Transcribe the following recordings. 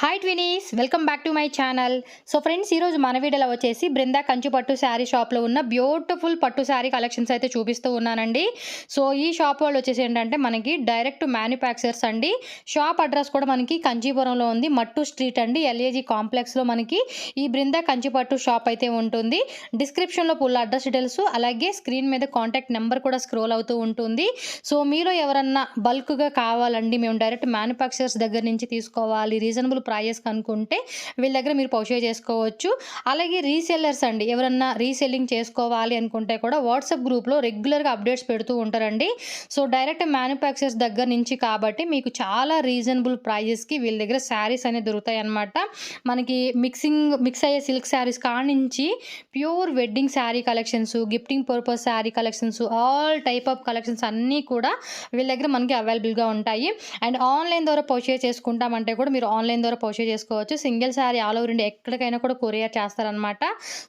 Hi twinnies, welcome back to my channel. So friends, ఈరోజు మన వీడియోలో వచ్చేసి బృందా కంచి పట్టు శారీ షాప్లో ఉన్న బ్యూటిఫుల్ పట్టు శారీ కలెక్షన్స్ అయితే చూపిస్తూ ఉన్నానండి. సో ఈ షాప్ వాళ్ళు వచ్చేసి ఏంటంటే మనకి డైరెక్ట్ మ్యానుఫ్యాక్చర్స్ అండి. షాప్ అడ్రస్ కూడా మనకి కంచీపురంలో ఉంది, మట్టు స్ట్రీట్ అండి, ఎల్ఏజీ కాంప్లెక్స్లో మనకి ఈ బృందా కంచి పట్టు షాప్ అయితే ఉంటుంది. డిస్క్రిప్షన్లో ఫుల్ అడ్రస్ డీటెయిల్స్, అలాగే స్క్రీన్ మీద కాంటాక్ట్ నెంబర్ కూడా స్క్రోల్ అవుతూ ఉంటుంది. సో మీలో ఎవరన్నా బల్క్గా కావాలండి, మేము డైరెక్ట్ మ్యానుఫ్యాక్చర్స్ దగ్గర నుంచి తీసుకోవాలి, రీజనబుల్ ప్రైజెస్ కనుక్కుంటే వీళ్ళ దగ్గర మీరు పర్చేజ్ చేసుకోవచ్చు. అలాగే రీసెల్లర్స్ అండి, ఎవరన్నా రీసెల్లింగ్ చేసుకోవాలి అనుకుంటే కూడా వాట్సాప్ గ్రూప్లో రెగ్యులర్గా అప్డేట్స్ పెడుతూ ఉంటారండి. సో డైరెక్ట్ మ్యానుఫ్యాక్చర్స్ దగ్గర నుంచి కాబట్టి మీకు చాలా రీజనబుల్ ప్రైజెస్కి వీళ్ళ దగ్గర శారీస్ అనేవి దొరుకుతాయి అన్నమాట. మనకి మిక్స్ అయ్యే సిల్క్ శారీస్ కానించి pure wedding sari collections, gifting purpose sari collections, all type of collections అన్నీ కూడా వీళ్ళ దగ్గర మనకి అవైలబుల్గా ఉంటాయి. అండ్ ఆన్లైన్ ద్వారా పర్చేజ్ చేసుకుంటామంటే కూడా మీరు ఆన్లైన్ ద్వారా పర్చేజ్ చేసుకోవచ్చు. Single sari all over India ఎక్కడికైనా కూడా కొరియర్ చేస్తారనమాట.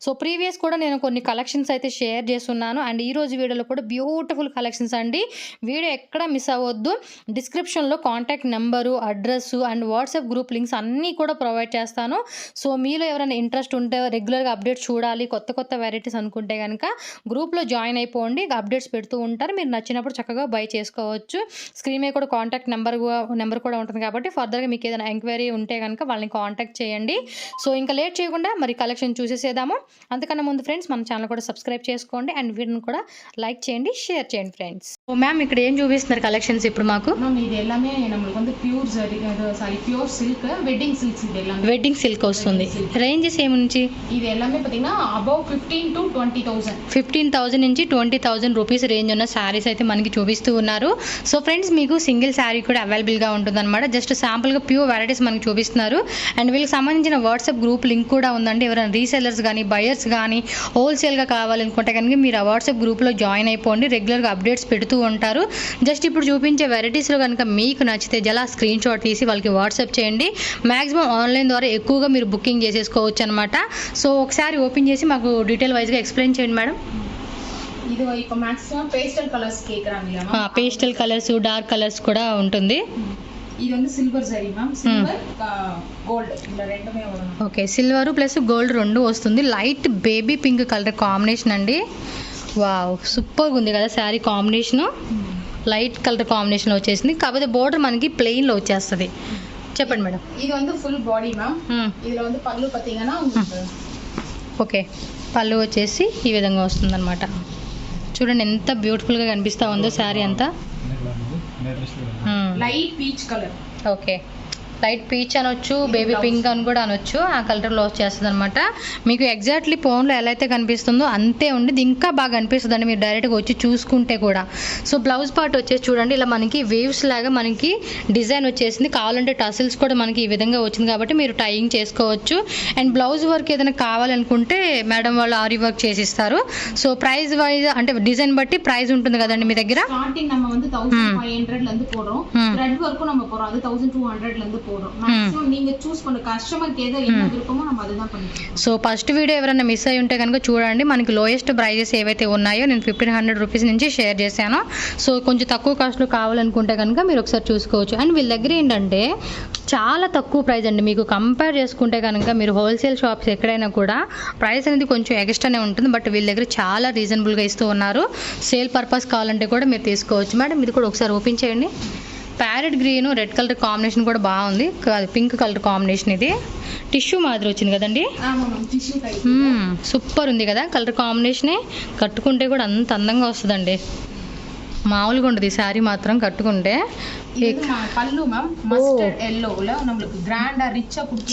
సో ప్రీవియస్ కూడా నేను కొన్ని కలెక్షన్స్ అయితే షేర్ చేస్తున్నాను. అండ్ ఈ రోజు వీడియోలో కూడా బ్యూటిఫుల్ కలెక్షన్స్ అండి. వీడియో ఎక్కడ మిస్ అవ్వద్దు. డిస్క్రిప్షన్లో contact number, address and WhatsApp group links అన్నీ కూడా ప్రొవైడ్ చేస్తాను. సో మీలో ఎవరైనా ఇంట్రెస్ట్ ఉంటే, రెగ్యులర్గా అప్డేట్స్ చూడాలి, కొత్త కొత్త వెరైటీస్ అనుకుంటే కనుక గ్రూప్లో జాయిన్ అయిపోండి. అప్డేట్స్ పెడుతూ ఉంటారు, మీరు నచ్చినప్పుడు చక్కగా బై చేసుకోవచ్చు. స్క్రీన్ మీద కూడా కాంటాక్ట్ నెంబర్ కూడా ఉంటుంది కాబట్టి ఫర్దర్గా మీకు ఏదైనా ఎంక్వైరీ ఉంటే కనుక వాళ్ళని కాంటాక్ట్ చేయండి. సో ఇంకా లేట్ చేయకుండా మరి కలెక్షన్ చూసేసేద్దాము. అంతకన్నా ముందు ఫ్రెండ్స్, మన ఛానల్ కూడా సబ్స్క్రైబ్ చేసుకోండి అండ్ వీడియోని కూడా లైక్ చేయండి, షేర్ చేయండి ఫ్రెండ్స్. సో మ్యామ్, ఇక్కడ ఏం చూపిస్తున్నారు కలెక్షన్స్ ఇప్పుడు మాకు? ఇది எல்லாமே நமக்கு வந்து ప్యూర్ సిల్క్ వెడ్డింగ్ సిల్క్స్. ఇది எல்லாமே వెడ్డింగ్ సిల్క్ వస్తుంది. రేంజెస్ ఏమి నుంచి? ఇది எல்லாமே பாத்தீங்கன்னா అబౌవ్ 15 to 20,000 15,000 నుంచి 20,000 రూపీస్ రేంజ్ ఉన్న శారీస్ అయితే మనకి చూపిస్తూ ఉన్నారు. సో ఫ్రెండ్స్, మీకు సింగిల్ శారీ కూడా అవైలబుల్గా ఉంటుందన్నమాట. జస్ట్ శాంపుల్గా ప్యూర్ వెరైటీస్ మనకి చూపిస్తున్నారు. అండ్ వీళ్ళకి సంబంధించిన వాట్సాప్ గ్రూప్ లింక్ కూడా ఉందండి. ఎవరైనా రీసెల్లర్స్ కానీ, బయర్స్ కానీ హోల్సేల్గా కావాలనుకుంటే కనుక మీరు ఆ వాట్సాప్ గ్రూప్లో జాయిన్ అయిపోండి. రెగ్యులర్గా అప్డేట్స్ పెడుతూ ఉంటారు. జస్ట్ ఇప్పుడు చూపించే వెరైటీస్లో కనుక మీకు నచ్చితే జలా స్క్రీన్ షాట్ తీసి వాళ్ళకి వాట్సాప్ చేయండి. మ్యాక్సిమం ఆన్లైన్ ద్వారా ఎక్కువగా మీరు బుకింగ్ చేసేసుకోవచ్చు అనమాట. సో ఒకసారి ఓపెన్ చేసి మాకు డీటెయిల్ వైజ్గా ఎక్స్ప్లెయిన్ చేయండి మేడం. ఇది இப்போ మాక్సిమం పేస్టల్ కలర్స్ కేக்குறாங்க. పేస్టల్ కలర్స్, డార్క్ కలర్స్ కూడా ఉంటుంది. ఇది வந்து silver zari ma'am, silver gold ఇలా రెండుమే వస్తుంది. ఓకే, సిల్వర్ ప్లస్ గోల్డ్ రెండు వస్తుంది. Light baby pink colour combination అండి. వావ్, సూపర్గా ఉంది కదా sari combination. Light colour combination వచ్చేసింది. కాకపోతే బోర్డర్ మనకి ప్లెయిన్లో వచ్చేస్తుంది. చెప్పండి మేడం. ఇది வந்து ఫుల్ బాడీ మ్యామ్. ఇదిలో வந்து పళ్ళు పత్తిగానా. ఓకే, పళ్ళు వచ్చేసి ఈ విధంగా వస్తుంది అనమాట. చూడండి ఎంత బ్యూటిఫుల్గా కనిపిస్తూ ఉందో శారీ అంతా. Light peach colour. Okay, light peach అనొచ్చు, బేబీ పింక్ అని కూడా అనొచ్చు. ఆ కలర్లో వచ్చేస్తుంది అనమాట. మీకు ఎగ్జాక్ట్లీ ఫోన్లో ఎలా అయితే కనిపిస్తుందో అంతే ఉండేది, ఇంకా బాగా అనిపిస్తుంది అండి మీరు డైరెక్ట్గా వచ్చి చూసుకుంటే కూడా. సో బ్లౌజ్ పార్ట్ వచ్చేసి చూడండి, ఇలా మనకి వేవ్స్ లాగా మనకి డిజైన్ వచ్చేసింది. కావాలంటే టసిల్స్ కూడా మనకి ఈ విధంగా వచ్చింది కాబట్టి మీరు టైయింగ్ చేసుకోవచ్చు. అండ్ బ్లౌజ్ వర్క్ ఏదైనా కావాలనుకుంటే మేడం వాళ్ళు ఆరి వర్క్ చేసిస్తారు. సో ప్రైస్ వైజ్ అంటే డిజైన్ బట్టి ప్రైస్ ఉంటుంది కదండి మీ దగ్గర. స్టార్టింగ్ நம்ம வந்து 1500ல இருந்து போறோம். த்ரெட் வர்க்கும் நம்ம போறோம், அது 1200ல இருந்து போறோம். మాక్సిమం நீங்க చూస్ பண்ண కస్టమర్కి ఏదో ఎంత విరుపమో మనం అదే పనిచేస్తాం. సో ఫస్ట్ వీడియో ఎవరైనా మిస్ అయ్యి ఉంటే కనుక చూడండి. మనకి లోయెస్ట్ ప్రైజెస్ ఏవైతే ఉన్నాయో నేను 1500 రూపీస్ నుంచి షేర్ చేశాను. సో కొంచెం తక్కువ కాస్ట్లో కావాలనుకుంటే కనుక మీరు ఒకసారి చూసుకోవచ్చు. అండ్ వీళ్ళ దగ్గర ఏంటంటే చాలా తక్కువ ప్రైస్ అండి. మీకు కంపేర్ చేసుకుంటే కనుక మీరు హోల్సేల్ షాప్స్ ఎక్కడైనా కూడా ప్రైస్ అనేది కొంచెం ఎక్స్ట్రానే ఉంటుంది. బట్ వీళ్ళ దగ్గర చాలా రీజనబుల్గా ఇస్తూ ఉన్నారు. సేల్ పర్పస్ కావాలంటే కూడా మీరు తీసుకోవచ్చు. మేడం, ఇది కూడా ఒకసారి ఓపెన్ చేయండి. Parrot green, red colour combination కూడా బాగుంది. Pink colour combination. ఇది టిష్యూ మాదిరి వచ్చింది కదండి. సూపర్ ఉంది కదా కలర్ కాంబినేషనే. కట్టుకుంటే కూడా అంత అందంగా వస్తుందండి. మామూలుగా ఉండదు ఈ శారీ మాత్రం కట్టుకుంటే.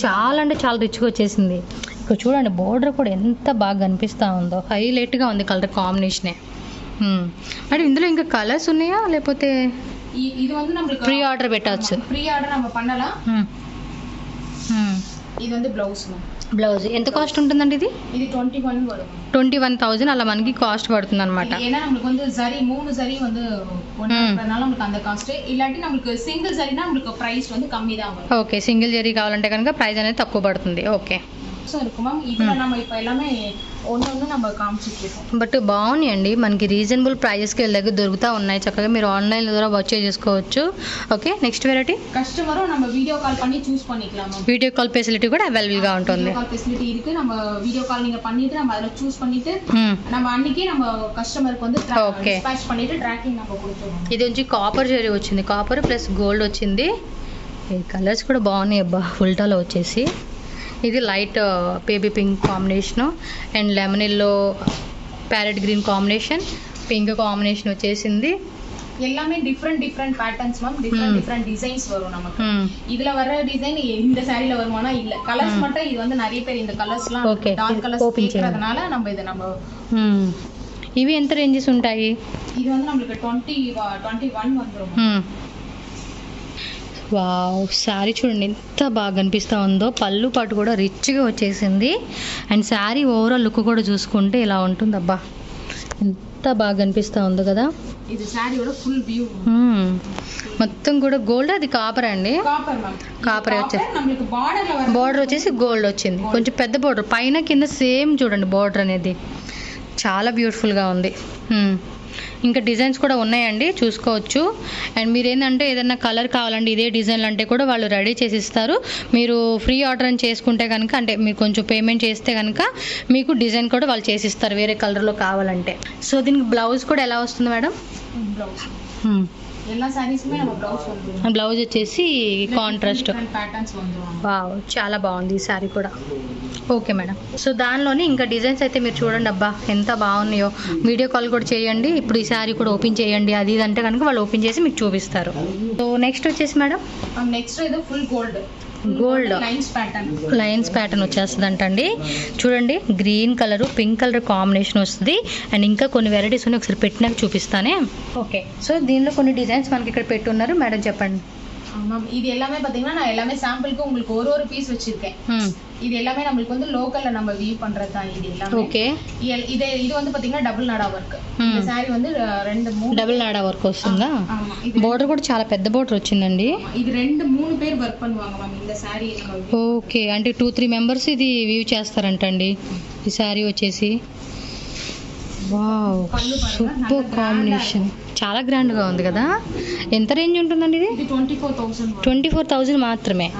చాలా అంటే చాలా రిచ్గా వచ్చేసింది. ఇక్కడ చూడండి, బోర్డర్ కూడా ఎంత బాగా కనిపిస్తూ ఉందో, హైలైట్గా ఉంది కలర్ కాంబినేషనే. మరి ఇందులో ఇంకా కలర్స్ ఉన్నాయా లేకపోతే இது வந்து நமக்கு ப்ரீ ஆர்டர் పెట్టచ్చు? ப்ரீ ஆர்டர் நம்ம பண்ணலாம். ఇది வந்து బ్లౌజ్. బ్లౌజ్ ఎంత కాస్ట్ ఉంటుందండి ఇది? ఇది 21 వரும். 21,000 అలా మనకి కాస్ట్ పడుతుంది అనమాట. ஏன்னா நமக்கு வந்து ஜரி 3 ஜரி வந்து ஒன்றனால நமக்கு அந்த காஸ்ட். இல்லாட்டி நமக்கு సింగిల్ జరీனா நமக்கு ప్రైస్ வந்து కమ్మి தான் வரும். ఓకే, సింగిల్ జరీ కావాలంటే కనుక ప్రైస్ అనేది తక్కువ పడుతుంది. ఓకే, இருக்கும் மேம். இதுல நம்ம இப்ப எல்லாமே ஒண்ணு நம்ம காமிச்சிட்டு இருக்கோம். బట్ బాగున్నాయండి, మనకి రీజనబుల్ ప్రైజెస్కి వీళ్ళ దగ్గర దొరుకుతూ ఉన్నాయి. చక్కగా మీరు ఆన్లైన్ ద్వారా పర్చేజ్ చేసుకోవచ్చు. ఓకే, నెక్స్ట్ వెరైటీ కస్టమర్ நம்ம வீடியோ கால் பண்ணி చూస్ பண்ணிக்கலாம் மேம். వీడియో కాల్ ఫెసిలిటీ కూడా అవైలబుల్గా ఉంటుంది. வீடியோ கால் ஃபெசிலிட்டி இருக்கு. நம்ம வீடியோ கால் நீங்க பண்ணிட்டு நம்ம அதில் சூஸ் பண்ணிட்டு நம்ம அன்னைக்கு நம்ம కస్టమర్కి வந்து డిస్పాచ్ பண்ணிட்டு ట్రాకింగ్ நம்ம கொடுத்துருவோம். ఇది వచ్చి కాపర్ జరీ వచ్చింది, కాపర్ ప్లస్ గోల్డ్ వచ్చింది. ఈ కలర్స్ కూడా బాగున్నాయి అబ్బా, ఉల్టాలో వచ్చేసి. ఇది light baby pink combination and lemon yellow parrot green combination, pink combination వచ్చేసింది. எல்லாமே different patterns ma'am. Different designs வரும் நமக்கு. இதுல வர டிசைன் இந்த சாரில வருமானா இல்ல. கலர்ஸ் மட்டும் இது வந்து நிறைய பேர் இந்த கலர்ஸ்லாம் டார்க் கலர்ஸ் கேக்குறதுனால நம்ம இத நம்ம ఇవి ఎంత రేంజెస్ ఉంటాయి? ఇది வந்து நமக்கு 21 வந்துரும். వావ్, శారీ చూడండి ఎంత బాగా కనిపిస్తూ ఉందో. పళ్ళు పాటు కూడా రిచ్గా వచ్చేసింది. అండ్ శారీ ఓవరాల్ లుక్ కూడా చూసుకుంటే ఇలా ఉంటుంది. అబ్బా ఎంత బాగా కనిపిస్తూ ఉందో కదా. ఇది శారీలో ఫుల్ వ్యూ మొత్తం కూడా గోల్డ్, అది కాపర్ అండి. కాపర్ వచ్చేసి బార్డర్ వచ్చేసి గోల్డ్ వచ్చింది. కొంచెం పెద్ద బార్డర్, పైన కింద సేమ్ చూడండి బార్డర్ అనేది చాలా బ్యూటిఫుల్గా ఉంది. ఇంకా డిజైన్స్ కూడా ఉన్నాయండి, చూసుకోవచ్చు. అండ్ మీరు ఏంటంటే ఏదైనా కలర్ కావాలండి ఇదే డిజైన్లు అంటే కూడా వాళ్ళు రెడీ చేసి ఇస్తారు. మీరు ఫ్రీ ఆర్డర్ అని చేసుకుంటే కనుక, అంటే మీరు కొంచెం పేమెంట్ చేస్తే కనుక మీకు డిజైన్ కూడా వాళ్ళు చేసి ఇస్తారు వేరే కలర్లో కావాలంటే. సో దీనికి బ్లౌజ్ కూడా ఎలా వస్తుంది మేడం? எல்லா சாரீஸ்மே நம்ம బ్లౌజ్ வந்துரும். బ్లౌజ్ వచ్చేసి కాంట్రాస్ట్ ప్యాటర్న్స్ வந்துரும். వావ్, చాలా బాగుంది ఈ సారీ కూడా. Okay madam. సో దానిలోనే ఇంకా డిజైన్స్ అయితే మీరు చూడండి. అబ్బా ఎంత బాగున్నాయో. వీడియో కాల్ కూడా చేయండి. ఇప్పుడు ఈ సారీ కూడా ఓపెన్ చేయండి, అది ఇది అంటే కనుక వాళ్ళు ఓపెన్ చేసి మీకు చూపిస్తారు. సో నెక్స్ట్ వచ్చేసి మేడం, నెక్స్ట్ ఇది ఫుల్ గోల్డ్ లైన్స్ ప్యాటర్న్ వచ్చేస్తుంది అంటండి. చూడండి green colour pink colour combination వస్తుంది. అండ్ ఇంకా కొన్ని వెరైటీస్ ఉన్నాయి, ఒకసారి పెట్టినాక చూపిస్తానే. ఓకే, సో దీనిలో కొన్ని డిజైన్స్ మనకి ఇక్కడ పెట్టున్నారు మేడం, చెప్పండి. இது எல்லாமே பாத்தீங்கன்னா நான் எல்லாமே சாம்பிளுக்கு உங்களுக்கு ஒரு பீஸ் வச்சிருக்கேன். இது எல்லாமே நமக்கு வந்து லோக்கல்ல நம்ம வீவ் பண்றது தான் இது எல்லாமே. ஓகே, இது வந்து பாத்தீங்கன்னா డబుల్ నాడా వర్క్. இந்த సారీ வந்து 2-3 డబుల్ నాడా వర్క్ వస్తుందా? బోర్డర్ కూడా చాలా పెద్ద బోర్డర్ వచ్చిందండి. ఇది 2-3 పేరు వర్క్ பண்ணுவாங்க மேம் இந்த సారీ. ఓకే, అంటే 2-3 మెంబర్స్ ఇది వీవ్ చేస్తారంటండి ఈ సారీ వచ్చేసి. వావ్, సూపర్ కాంబినేషన్, చాలా గ్రాండ్గా ఉంది కదా. ఎంత రేంజ్ ఉంటుందండి ఇది? 24,000 మాత్రమే.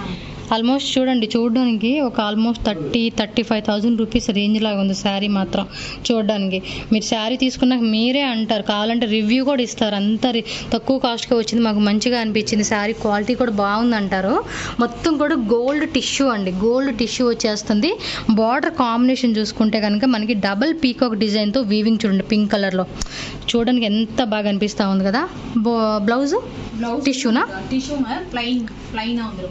ఆల్మోస్ట్ చూడండి, చూడడానికి ఒక ఆల్మోస్ట్ 30-35,000 రూపీస్ రేంజ్ లాగా ఉంది శారీ మాత్రం చూడడానికి. మీరు శారీ తీసుకున్నాక మీరే అంటారు, కావాలంటే రివ్యూ కూడా ఇస్తారు. అంత తక్కువ కాస్ట్గా వచ్చింది, మాకు మంచిగా అనిపించింది, శారీ క్వాలిటీ కూడా బాగుంది అంటారు. మొత్తం కూడా గోల్డ్ టిష్యూ అండి, గోల్డ్ టిష్యూ వచ్చేస్తుంది. బార్డర్ కాంబినేషన్ చూసుకుంటే కనుక మనకి డబల్ పీకాక్ డిజైన్తో వీవింగ్ చూడండి పింక్ కలర్లో. చూడడానికి ఎంత బాగా అనిపిస్తూ ఉంది కదా. బ్లౌజ్ టిష్యూనా? టిష్యూ ప్లైనా ఉంది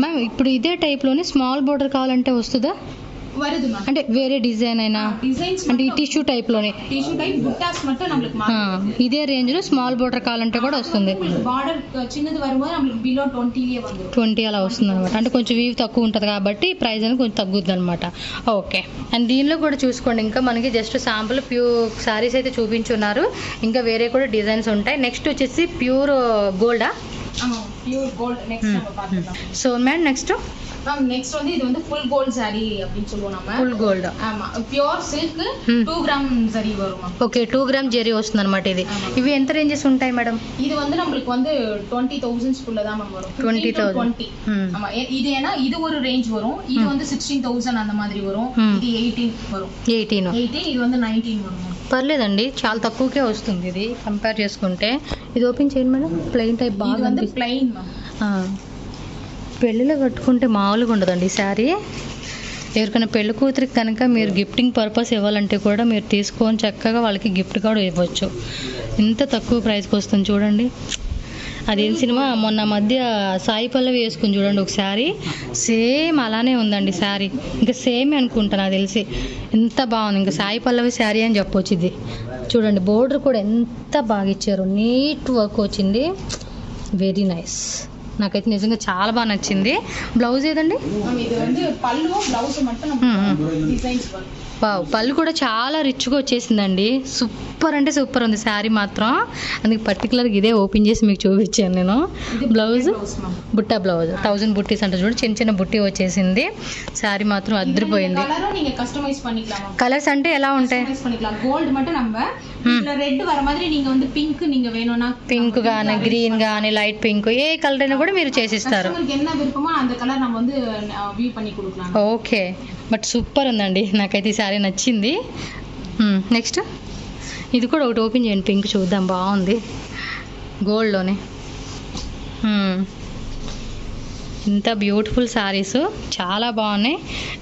మ్యామ్. ఇప్పుడు ఇదే టైప్లోనే స్మాల్ బోర్డర్ కావాలంటే వస్తుందా? అంటే వేరే డిజైన్ అయినా అంటే ఈ టిష్యూ టైప్లోనే ఇదే రేంజ్లో స్మాల్ బోర్డర్ కావాలంటే కూడా వస్తుంది. 20 అలా వస్తుంది అనమాట. అంటే కొంచెం వీవ్ తక్కువ ఉంటుంది కాబట్టి ప్రైస్ అనేది కొంచెం తగ్గుద్ది అనమాట. ఓకే, అండ్ దీనిలో కూడా చూసుకోండి, ఇంకా మనకి జస్ట్ శాంపుల్ శారీస్ అయితే చూపించున్నారు. ఇంకా వేరే కూడా డిజైన్స్ ఉంటాయి. నెక్స్ట్ వచ్చేసి ప్యూర్ గోల్డా? பியூர் கோல்ட் நெக்ஸ்ட் நம்ம பார்க்கலாம். சோ மேம் நெக்ஸ்ட் நெக்ஸ்ட் வந்து இது வந்து ஃபுல் கோல்ட் saree அப்படினு சொல்லுவோம் நம்ம. Full gold. ஆமா, ప్యూర్ సిల్క్ 2 గ్రామ్ జరీ వரும். ఓకే, 2 గ్రామ్ జరీ వస్తుంది అన్నమాట ఇది. ఇవి ఎంత రేంజెస్ ఉంటాయి మేడం? ఇది வந்து நமக்கு வந்து 20,000 குள்ள தான் வரும். 20,000. ஆமா, இது ஏனா இது ஒரு ரேஞ்ச் வரும். இது வந்து 16,000 அந்த மாதிரி வரும். இது 18 வரும். 18 ఇది வந்து 19 వரும். పర్లేదండి, చాలా తక్కువకే వస్తుంది ఇది కంపేర్ చేసుకుంటే. ఇది ఓపెన్ చేయండి మేడం. ప్లెయిన్ టైప్ బాగా ఉంది. ప్లెయిన్ పెళ్ళిలో కట్టుకుంటే మామూలుగా ఉండదండి ఈ శారీ. ఎవరికైనా పెళ్లి కూతురికి కనుక మీరు గిఫ్టింగ్ పర్పస్ ఇవ్వాలంటే కూడా మీరు తీసుకొని చక్కగా వాళ్ళకి గిఫ్ట్ కూడా ఇవ్వచ్చు. ఇంత తక్కువ ప్రైస్కి వస్తుంది చూడండి. అదేం సినిమా మొన్న మధ్య సాయి పల్లవి వేసుకుని చూడండి ఒక శారీ, సేమ్ అలానే ఉందండి శారీ. ఇంకా సేమ్ అనుకుంటా నాకు తెలిసి. ఎంత బాగుంది, ఇంకా సాయి పల్లవి శారీ అని చెప్పొచ్చు ఇది. చూడండి బోర్డర్ కూడా ఎంత బాగా ఇచ్చారు, నీట్ వర్క్ వచ్చింది, వెరీ నైస్. నాకైతే నిజంగా చాలా బాగా నచ్చింది. బ్లౌజ్ ఏదండి? ఇది வந்து పల్లు బ్లౌజ్ மட்டும் நம்ம டிசைன்ஸ் వావ్, పళ్ళు కూడా చాలా రిచ్గా వచ్చేసిందండి. సూపర్ అంటే సూపర్ ఉంది శారీ మాత్రం. అందుకే పర్టికులర్గా ఇదే ఓపెన్ చేసి మీకు చూపించాను నేను. బ్లౌజ్ బుట్టా బ్లౌజ్ 1000 బుట్టీస్ అంటే చూడండి, చిన్న చిన్న బుట్టి వచ్చేసింది. శారీ మాత్రం అదిరిపోయింది. కలర్స్ అంటే ఎలా ఉంటాయి? గోల్డ్ மட்டும் நம்ம இதுல ரெட் வர மாதிரி நீங்க வந்து பிங்க் நீங்க வேணும்னா పింక్ గానీ గ్రీన్ గానీ లైట్ పింక్ ఏ కలర్ అయినా కూడా మీరు చేసిస్తారు. உங்களுக்கு என்ன விருப்பமோ அந்த கலர் நம்ம வந்து వ్యూ பண்ணி கொடுக்கலாம். ఓకే, బట్ సూపర్ ఉందండి, నాకైతే ఈ శారీ నచ్చింది. నెక్స్ట్ ఇది కూడా ఒకటి ఓపెన్ చేయండి, పింక్ చూద్దాం, బాగుంది గోల్డ్లోనే. ఇంత బ్యూటిఫుల్ శారీస్ చాలా బాగున్నాయి.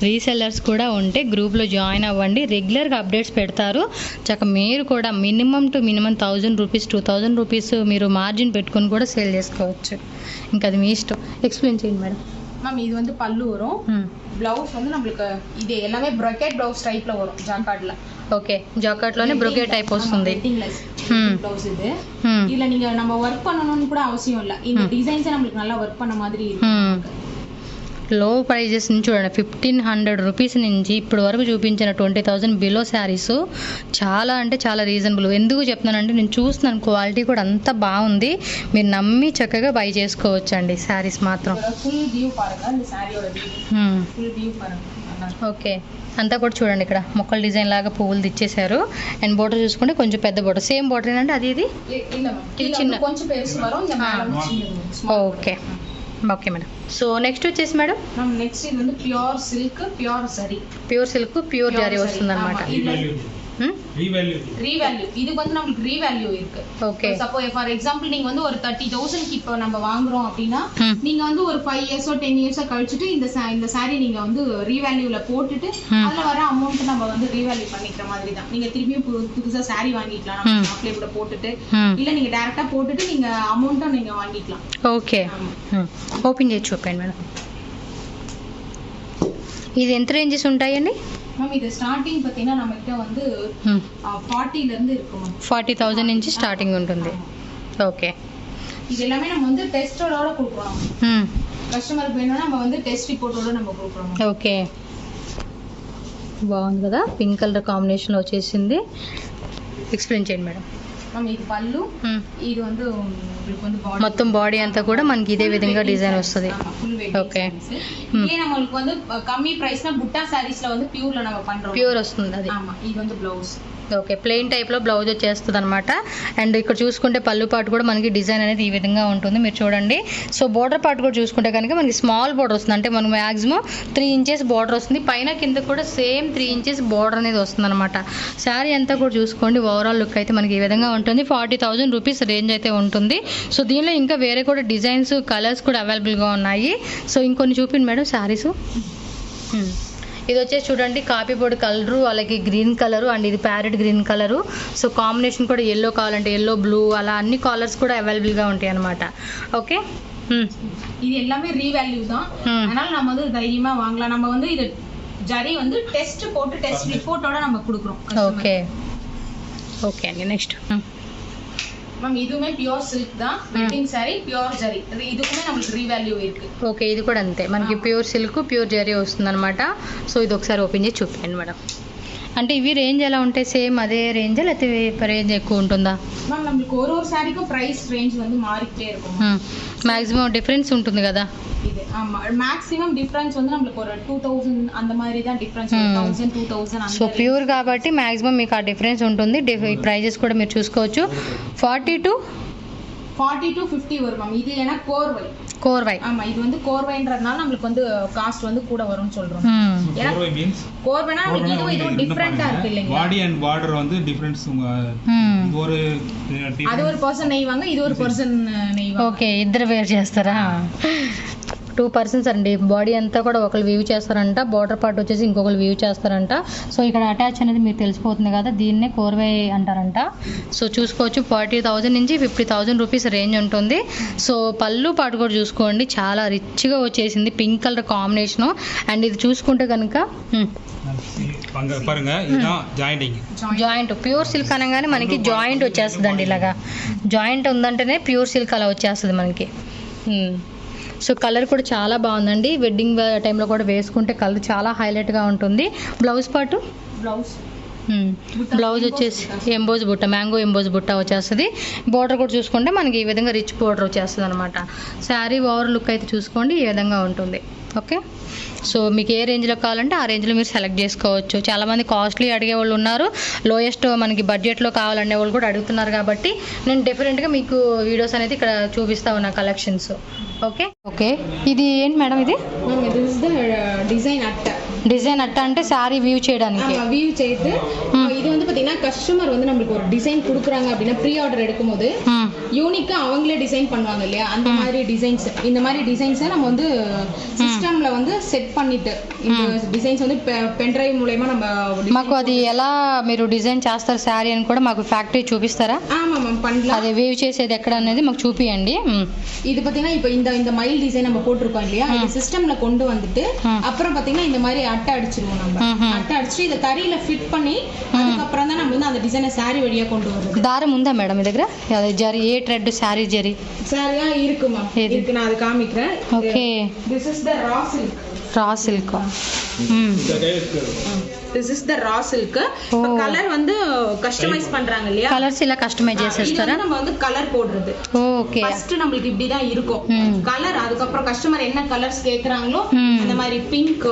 రీసెల్లర్స్ కూడా ఉంటే గ్రూప్లో జాయిన్ అవ్వండి, రెగ్యులర్గా అప్డేట్స్ పెడతారు. చక్క మీరు కూడా minimum to minimum 1000 rupees 2000 rupees మీరు మార్జిన్ పెట్టుకొని కూడా సేల్ చేసుకోవచ్చు. ఇంకా అది మీ ఇష్టం. ఎక్స్ప్లెయిన్ చేయండి మేడం. மேம் இது வந்து பல்லு வரும். பிளவுஸ் வந்து நம்மளுக்கு இது எல்லாமே brocade blouse டைப்ல வரும் ஜாக்கார்ட்ல. ఓకే, జాకార్ట్లోనే బ్రొకేట్ టైప్ వస్తుంది. బ్లౌజ్ ఇది. இதுல நீங்க நம்ம வர்க் பண்ணனும்னு கூட அவசியம் இல்ல. இந்த டிசைன்ஸ் நமக்கு நல்லா வர்க் பண்ண மாதிரி இருக்கு. లో ప్రైజెస్ నుంచి చూడండి, 1500 రూపీస్ నుంచి ఇప్పటి వరకు చూపించిన 20,000 బిలో శారీస్ చాలా అంటే చాలా రీజనబుల్. ఎందుకు చెప్తున్నానంటే నేను చూస్తున్నాను, క్వాలిటీ కూడా అంత బాగుంది. మీరు నమ్మి చక్కగా బై చేసుకోవచ్చు అండి శారీస్ మాత్రం. ఓకే, అంతా కూడా చూడండి, ఇక్కడ మొక్కల డిజైన్ లాగా పువ్వులు తెచ్చేసారు. అండ్ బోర్డర్ చూసుకుంటే కొంచెం పెద్ద బోర్డర్, సేమ్ బోర్డర్ ఏంటంటే అది ఇది చిన్న. Okay okay madam. So next వచ్చేసి మేడం, నెక్స్ట్ ఇది வந்து pure silk pure zari. Pure silk pure zari వస్తుంది అనమాట. ரீவேல்யூ இதுக்கு வந்து நமக்கு ரீவேல்யூ இருக்கு. ஓகே, சப்போஸ் ஃபார் எக்ஸாம்பிள் நீங்க வந்து ஒரு 30,000 க்கு இப்போ நம்ம வாங்குறோம் அப்படினா நீங்க வந்து ஒரு 5 இயர்ஸ் 10 இயர்ஸ் கழிச்சிட்டு இந்த சாரி நீங்க வந்து ரீவேல்யூல போட்டுட்டு அதுல வர அமௌண்ட் நம்ம வந்து ரீவேல்யூ பண்ணிக்கிற மாதிரி தான். நீங்க திருப்பியும் புதுசா சாரி வாங்கிக்கலாம், நம்ம அப்ளை கூட போட்டுட்டு, இல்ல நீங்க டைரக்டா போட்டுட்டு நீங்க அமௌண்ட்டும் நீங்க வாங்கிக்கலாம். ఓకే, ఓపెన్ చేసి చూపండి మేడం. ఇది ఎంత రేంజెస్ ఉంటాయండి? மேம் இது ஸ்டார்டிங் பார்த்தீங்கன்னா நம்ம கிட்ட வந்து 40 ல இருந்து இருக்கு மேம். 40,000 నుంచి స్టార్టింగ్ ఉంటుంది. ఓకే, இது எல்லாமே நம்ம வந்து டெஸ்டோட கொடுக்குறோம். కస్టమర్కి వేணும்னா நம்ம வந்து టెస్ట్ రిపోర్టోட நம்ம கொடுக்குறோம். ఓకే, బాగుంది కదా, పింక్ కలర్ కాంబినేషన్ వచ్చేసింది. ఎక్స్ప్లెయిన్ చేయండి మేడం. மேம் இது பல்லு, இது வந்து உங்களுக்கு வந்து பாடி, మొత్తం బాడీ అంతా కూడా మనకి ఇదే విధంగా డిజైన్ వస్తుంది. ఓకే, ఇదే நமக்கு வந்து కம்மీ ప్రైస్ னா బుట్టా సారీస్ లో வந்து ప్యూర్ లో நம்ம பண்றோம். ప్యూర్ వస్తుంది అది. ஆமா, இது வந்து బ్లౌజ్. ఓకే, ప్లెయిన్ టైప్లో బ్లౌజ్ వచ్చేస్తుంది అనమాట. అండ్ ఇక్కడ చూసుకుంటే పళ్ళు పాటు కూడా మనకి డిజైన్ అనేది ఈ విధంగా ఉంటుంది, మీరు చూడండి. సో బోర్డర్ పార్ట్ కూడా చూసుకుంటే కనుక మనకి స్మాల్ బోర్డర్ వస్తుంది, అంటే మనకు మ్యాక్సిమం 3 ఇంచెస్ బోర్డర్ వస్తుంది. పైన కింద కూడా సేమ్ 3 ఇంచెస్ బోర్డర్ అనేది వస్తుంది అనమాట. శారీ అంతా కూడా చూసుకోండి, ఓవరాల్ లుక్ అయితే మనకి ఈ విధంగా ఉంటుంది. 40,000 రూపీస్ రేంజ్ అయితే ఉంటుంది. సో దీనిలో ఇంకా వేరే కూడా డిజైన్స్ కలర్స్ కూడా అవైలబుల్గా ఉన్నాయి. సో ఇంకొన్ని చూపిండి మేడం శారీస్. ఇది వచ్చేసి చూడండి, కాపీ బోర్డ్ కలరు, అలాగే గ్రీన్ కలరు, అండ్ ఇది parrot green colour. So combination కూడా ఎల్లో కావాలంటే ఎల్లో, బ్లూ, అలా అన్ని కలర్స్ కూడా అవైలబుల్గా ఉంటాయి అనమాట. ఓకే, இது எல்லாமே ரீவேல்யூ தான். அதனால நம்ம வந்து தைரியமா வாங்கலாம். நம்ம வந்து இது ஜரி வந்து டெஸ்ட் போட்டு டெஸ்ட் ரிப்போர்ட்டோட நம்ம கொடுக்குறோம். ఓకే ఓకే అండి. నెక్స్ట్ மேம் இதுவுமே பியூர் சில்க் தான், வெட்டிங் சாரி பியூர் ஜரி. இதுக்குமே நமக்கு ரீவேல்யூ இருக்கு. ఓకే, ఇది కూడా అంతే, మనకి ప్యూర్ సిల్క్ ప్యూర్ జరీ వస్తుంది అనమాట. సో ఇది ఒకసారి ఓపెన్ చేసి చూపించండి మేడం. అంటే ఇవి రేంజ్ ఎలా ఉంటాయి? సేమ్ అదే రేంజ్ లేకపోతే రేంజ్ ఎక్కువ ఉంటుందా? மேம் நமக்கு ஒரு சாரிக்கும் பிரைஸ் ரேஞ்ச் வந்து மாறிட்டே இருக்கும். మాక్సిమం డిఫరెన్స్ ఉంటుంది కదా. இது ஆமா, மேக்ஸिमम டிஃபரன்ஸ் வந்து நமக்கு ஒரு 2000 அந்த மாதிரி தான் டிஃபரன்ஸ். 1000 2000 அந்த. సో ప్యూర్ కాబట్టి మాక్సిమం మీకు ఆ డిఫరెన్స్ ఉంటుంది. ఈ ప్రైజెస్ కూడా మీరు చూసుకోవచ్చు. 40 to 50 வரும் மேம். இது ஏன்னா கோர்வை. ஆமா, இது வந்து கோர்வைன்றதுனால நமக்கு வந்து காஸ்ட் வந்து கூட வரும்னு சொல்றோம். கோர்வை மீன்ஸ் கோர்வைனா இது டிஃபரண்டா இருக்கு இல்லையா? பாடி அண்ட் பார்டர் வந்து டிஃபரன்ஸ். இது ஒரு அது ஒரு పర్సన్ నెయ్యవాங்க, ఇది ஒரு పర్సన్ నెయ్యవాங்க. ఓకే, ఇద్దరు వేర్ చేస్తారా? 2 పర్సన్స్ అండి. బాడీ అంతా కూడా ఒకరు వ్యూ చేస్తారంట, బార్డర్ పార్ట్ వచ్చేసి ఇంకొకరు వ్యూ చేస్తారంట. సో ఇక్కడ అటాచ్ అనేది మీకు తెలిసిపోతుంది కదా, దీన్నే కోర్వే అంటారంట. సో చూసుకోవచ్చు, 40,000 నుంచి 50,000 రూపీస్ రేంజ్ ఉంటుంది. సో పళ్ళు పాటు కూడా చూసుకోండి, చాలా రిచ్గా వచ్చేసింది, పింక్ కలర్ కాంబినేషను. అండ్ ఇది చూసుకుంటే కనుక జాయింట్ ప్యూర్ సిల్క్ అనగానే మనకి జాయింట్ వచ్చేస్తుంది అండి. ఇలాగా జాయింట్ ఉందంటేనే ప్యూర్ సిల్క్ అలా వచ్చేస్తుంది మనకి. సో కలర్ కూడా చాలా బాగుందండి. వెడ్డింగ్ టైంలో కూడా వేసుకుంటే కలర్ చాలా హైలైట్గా ఉంటుంది. బ్లౌజ్ పాటు బ్లౌజ్ బ్లౌజ్ వచ్చేసి ఎంబోజ్ బుట్ట, మ్యాంగో ఎంబోజ్ బుట్ట వచ్చేస్తుంది. బోర్డర్ కూడా చూసుకుంటే మనకి ఈ విధంగా రిచ్ బోర్డర్ వచ్చేస్తుంది అనమాట. శారీ ఓవర్ లుక్ అయితే చూసుకోండి ఈ విధంగా ఉంటుంది. ఓకే, సో మీకు ఏ రేంజ్లో కావాలంటే ఆ రేంజ్లో మీరు సెలెక్ట్ చేసుకోవచ్చు. చాలామంది కాస్ట్లీ అడిగే వాళ్ళు ఉన్నారు, లోయెస్ట్ మనకి బడ్జెట్లో కావాలనే వాళ్ళు కూడా అడుగుతున్నారు. కాబట్టి నేను డిఫరెంట్గా మీకు వీడియోస్ అనేది ఇక్కడ చూపిస్తా ఉన్నా కలెక్షన్స్. ఓకే ఓకే, ఇది ఏంటి మేడం? ఇది டிசைன் அட்டை. டிசைன் அட்டை అంటే శారీ వ్యూ చేయడానికి. வியூ செய்து இது வந்து பாத்தீங்கன்னா கஸ்டமர் வந்து நம்மளுக்கு ஒரு டிசைன் கொடுக்குறாங்க அப்படின்னா ப்ரீ ஆர்டர் எடுக்கும்போது யூனிக்கா அவங்களே டிசைன் பண்ணுவாங்க இல்லையா, அந்த மாதிரி டிசைன்ஸ், இந்த மாதிரி டிசைன்ஸை நம்ம வந்து సిస్టంలో வந்து సెట్ பண்ணிட்டு இந்த డిజైన్స్ வந்து పెన్ డ్రైవ్ మూలமா நம்ம మాకు అది ఎలా మీరు డిజైన్ చేస్తారు శారీ అని కూడా మాకు ఫ్యాక్టరీ చూపిస్తారా? ஆமா மேம் பண்ணலாம். అది వేవ్ చేసేది ఎక్కడ అనేది మాకు చూపియండి. இது பாத்தீங்கன்னா இப்போ இந்த மைல் டிசைன் நம்ம போட்டுருக்கோம் இல்லையா, இது சிஸ்டம்ல கொண்டு வந்துட்டு அப்புறம் பாத்தீங்கன்னா இந்த மாதிரி அட்டை அடிச்சிருவோம். நம்ம அட்டை அடிச்சு இத தறியில ஃபிட் பண்ணி அதுக்கு அப்புறம் தான் நம்ம வந்து அந்த டிசைனை சாரி வழியா கொண்டு வரோம். దారం ఉందా మేడం మీ దగ్గర? అది జరీ ఏ థ్రెడ్ శారీ జరీ சாரியா இருக்கு மேம், இருக்கு, நான் அது காமிக்கிறேன். Okay, this is the raw silk. Raw silk. this is the raw silk. Colour வந்து கஸ்டமைஸ் பண்றாங்க இல்லையா, కలర్స్ ఇలా కస్టమైజ్ చేసేస్తారా? நம்ம வந்து கலர் போடுறது. ஓகே, ஃபர்ஸ்ட் நமக்கு இப்படி தான் இருக்கும் கலர். அதுக்கு அப்புறம் கஸ்டமர் என்ன கலர்ஸ் கேக்குறாங்களோ அந்த மாதிரி pink,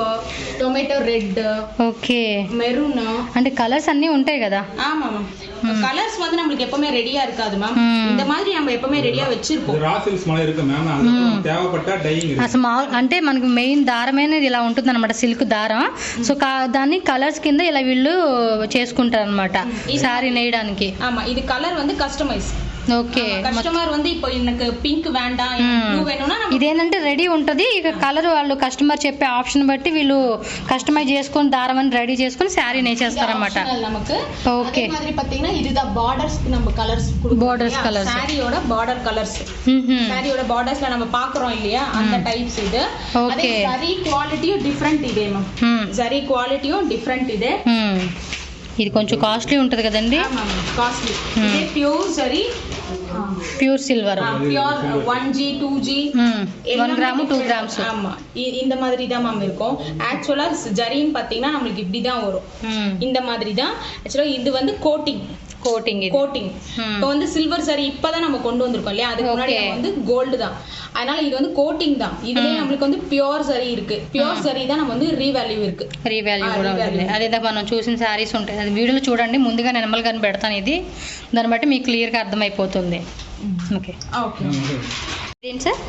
tomato red, okay, maroon, అంటే కలర్స్ అన్నీ ఉంటాయి కదా? ஆமா மேம். கலர்ஸ் வந்து நமக்கு எப்பவுமே ரெடியா இருக்காது மேம், இந்த மாதிரி நம்ம எப்பவுமே ரெடியா வச்சிருப்போம். ரா சில்க்ஸ் மாதிரி இருக்கு மேம், அது தேவைப்பட்டா டையிங் இருக்கு. అసలు అంటే మనకి మెయిన్ దారమైనది ఇలా ఉంటుంది అనమాట, సిల్క్ దారం. సో దాన్ని కలర్స్ కింద ఇలా వీళ్ళు చేసుకుంటారు అనమాట శారీ నేయడానికి. ஆமா, இது கலர் வந்து கஸ்டமைஸ். ఓకే, కస్టమర్ வந்து இப்போ எனக்கு పింక్ வேண்டாம், బ్లూ వేணும்னா ఇదేంటంటే రెడీ ఉంటుంది. ఇక కలర్ వాళ్ళు కస్టమర్ చెప్పే ఆప్షన్ బట్టి వీళ్ళు కస్టమైజ్ చేసుకొని దారం అని రెడీ చేసుకొని శారీ నేచేస్తారన్నమాట. நமக்கு. ఓకే, அதே மாதிரி பாத்தீங்கன்னா இதுதான் பார்டர்ஸ்க்கு நம்ம கலர்ஸ் கொடுக்கிறோம். பார்டர்ஸ் கலர்ஸ், சாரியோட பார்டர் கலர்ஸ், சாரியோட பார்டர்ஸ்ல நம்ம பாக்குறோம் இல்லையா, அந்த டைப்ஸ் இது. அதே சரி குவாலிட்டியும் டிஃபரெண்ட் இதே மேம், சரி குவாலிட்டியும் டிஃபரெண்ட் இதே. ఇది కొంచెం కాస్ట్లీ ఉంటుంది కదండి? కాస్ట్లీ. ఇది pure sari, pure silver, pure 1G 2G 1 gram 2 grams. ஆமா, இந்த மாதிரி தான் மேம் இருக்கும். ஆக்சுவலா ஜரின்னு பாத்தீங்கன்னா நமக்கு இப்படி தான் வரும், இந்த மாதிரி தான். ஆக்சுவலா இது வந்து கோட்டிங். இப்போ வந்து சில்வர் சாரி இப்பதான் நம்ம கொண்டு வந்திருக்கோம் இல்லையா, அதுக்கு முன்னாடி வந்து கோல்டு தான். அதனால இது வந்து கோட்டிங் தான். இதுலயே நமக்கு வந்து ప్యూర్ సారీ இருக்கு. ప్యూర్ సారీ தான் நம்ம வந்து రీవాల్యూ இருக்கு. రీవాల్యూ కూడా ఉంటుంది. అదేదా మనం చూసిన సారీస్ ఉంటాయి, అది వీడియోలో చూడండి. ముందుగా నేను నెంబర్ గాని పెడతాను, ఇది దాన్ని బట్టి మీకు క్లియర్ గా అర్థమైపోతుంది. ఓకే ఓకే, ఏంటి సార్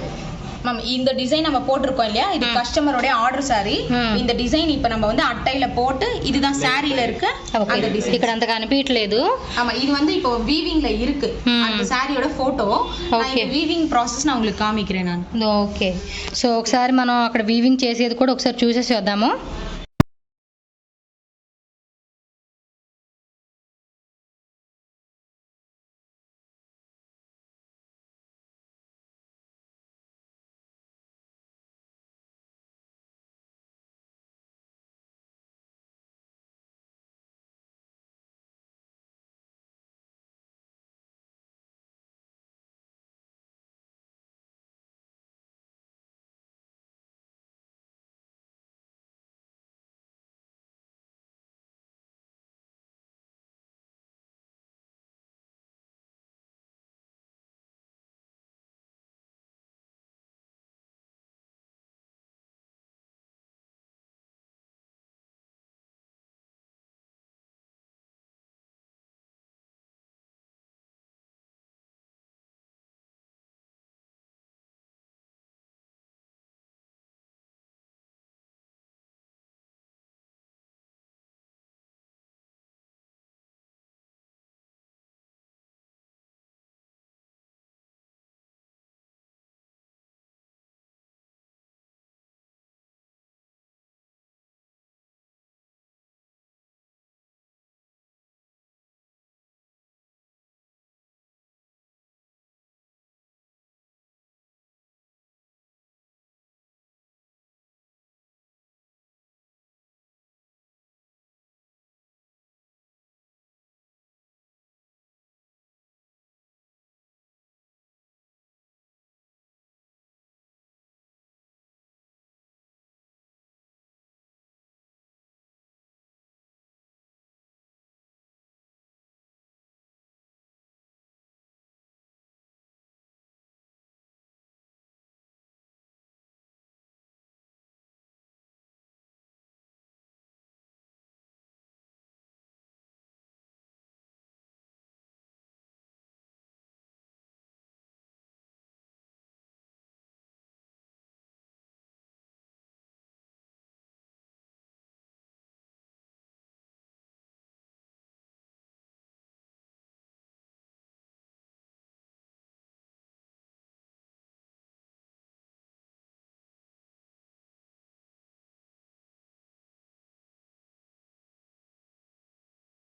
மேம் இந்த டிசைன் நம்ம போட்டிருக்கோம் இல்லையா, இது கஸ்டமரோட ஆர்டர் சாரி. இந்த டிசைன் இப்போ நம்ம வந்து அட்டையில போட்டு இதுதான் சாரியில இருக்கு அந்த டிசைன். ఇక్కడ అంత కనిపించలేదు. ஆமா, இது வந்து இப்போ வீவிங்ல இருக்கு அந்த சாரியோட ఫోటో. ఈ వీవింగ్ ప్రాసెస్ நான் உங்களுக்கு காமிக்கிறேன் நான். ఓకే, సో ఒకసారి మనం అక్కడ వీవింగ్ చేసేది కూడా ఒకసారి చూసేసి వద్దాము.